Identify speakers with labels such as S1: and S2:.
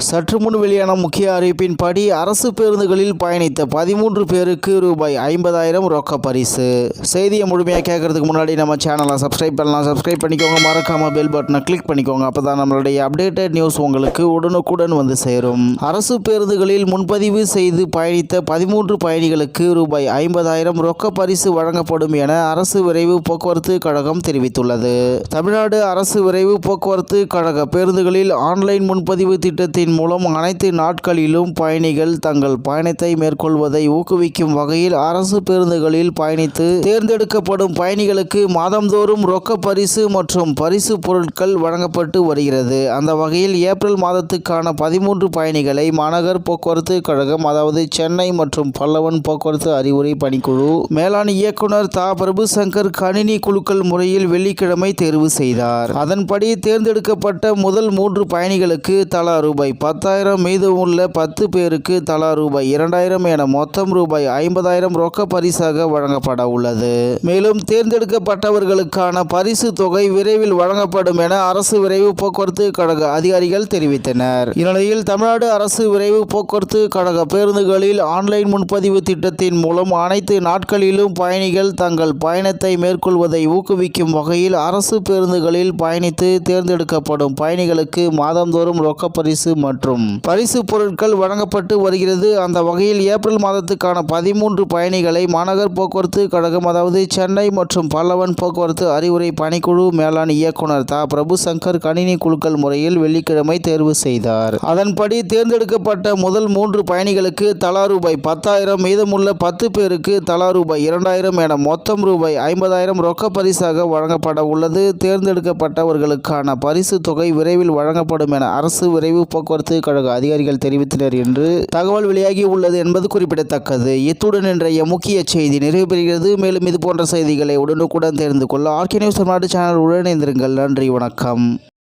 S1: சற்று முன் வெளியான முக்கிய அறிவிப்பின்படி அரசு பேருந்துகளில் பயணித்த 13 பேருக்கு ரூபாய் 50,000 ரொக்க பரிசு. செய்தியை முழுமையாக கேட்கறதுக்கு முன்னாடி நம்ம சேனலை சப்ஸ்கிரைப் பண்ணலாம். சப்ஸ்கிரைப் பண்ணிக்கோங்க. மறக்காம பெல் பட்டனை கிளிக் பண்ணிக்கோங்க. அப்பதான் நம்மளுடைய அப்டேட்டட் நியூஸ் உங்களுக்கு உடனுக்குடன் வந்து சேரும். அரசு பேருந்துகளில் முன்பதிவு செய்து பயணித்த 13 பயணிகளுக்கு ரூபாய் 50,000 ரொக்க பரிசு வழங்கப்படும் என அரசு விரைவு போக்குவரத்து கழகம் தெரிவித்துள்ளது. தமிழ்நாடு அரசு விரைவு போக்குவரத்து கழக பேருந்துகளில் ஆன்லைன் முன்பதிவு திட்டத்தின் மூலம் அனைத்து நாட்களிலும் பயணிகள் தங்கள் பயணத்தை மேற்கொள்வதை ஊக்குவிக்கும் வகையில் அரசு பேருந்துகளில் பயணித்து தேர்ந்தெடுக்கப்படும் பயணிகளுக்கு மாதந்தோறும் ரொக்க பரிசு மற்றும் பரிசு பொருட்கள் வழங்கப்பட்டு வருகிறது. அந்த வகையில் ஏப்ரல் மாதத்துக்கான 13 பயணிகளை மாநகர் போக்குவரத்து கழகம், அதாவது சென்னை மற்றும் பல்லவன் போக்குவரத்து அறிவுரை பணிக்குழு மேலாண் இயக்குனர் தா. பிரபுசங்கர் கணினி குலுக்கல் முறையில் வெள்ளிக்கிழமை தேர்வு செய்தார். அதன்படி தேர்ந்தெடுக்கப்பட்ட முதல் 3 பயணிகளுக்கு தலா ரூபாய் 10,000, மீதமுள்ள 10 பேருக்கு தலா ரூபாய் 2,000 என மொத்தம் ரூபாய் 50,000 ரொக்க பரிசாக வழங்கப்பட உள்ளது. மேலும் தேர்ந்தெடுக்கப்பட்டவர்களுக்கான பரிசு தொகை விரைவில் வழங்கப்படும் என அரசு விரைவு போக்குவரத்து கழக அதிகாரிகள் தெரிவித்தனர். இந்நிலையில் தமிழ்நாடு அரசு விரைவு போக்குவரத்து கழக பேருந்துகளில் ஆன்லைன் முன்பதிவு திட்டத்தின் மூலம் அனைத்து நாட்களிலும் பயணிகள் தங்கள் பயணத்தை மேற்கொள்வதை ஊக்குவிக்கும் வகையில் அரசு பேருந்துகளில் பயணித்து தேர்ந்தெடுக்கப்படும் பயணிகளுக்கு மாதந்தோறும் ரொக்க பரிசு மற்றும் பரிசு பொருட்கள் வழங்கப்பட்டு வருகிறது. அந்த வகையில் ஏப்ரல் மாதத்துக்கான 13 பயணிகளை மாநகர் போக்குவரத்து கழகம், அதாவது சென்னை மற்றும் பல்லவன் போக்குவரத்து அறிவுரை பணிக்குழு மேலாண் இயக்குனர் தா. பிரபுசங்கர் கணினி குலுக்கல் முறையில் வெள்ளிக்கிழமை தேர்வு செய்தார். அதன்படி தேர்ந்தெடுக்கப்பட்ட முதல் 3 பயணிகளுக்கு தலா ரூபாய் 10,000, மீதமுள்ள 10 பேருக்கு தலா ரூபாய் 2,000 என மொத்தம் ரூபாய் 50,000 ரொக்க பரிசாக வழங்கப்பட உள்ளது. தேர்ந்தெடுக்கப்பட்டவர்களுக்கான பரிசு தொகை விரைவில் வழங்கப்படும் என அரசு விரைவு போக்குவரத்து கழக அதிகாரிகள் தெரிவித்தனர் என்று தகவல் வெளியாகி உள்ளது என்பது குறிப்பிடத்தக்கது. இத்துடன் இன்றைய முக்கிய செய்தி நிறைவு பெறுகிறது. மேலும் இது போன்ற செய்திகளை உடனுக்குடன் தெரிந்து கொள்ள ஆர்கே நியூஸ் தமிழ்நாடு சேனல் உடன் இணைந்திருங்கள். நன்றி, வணக்கம்.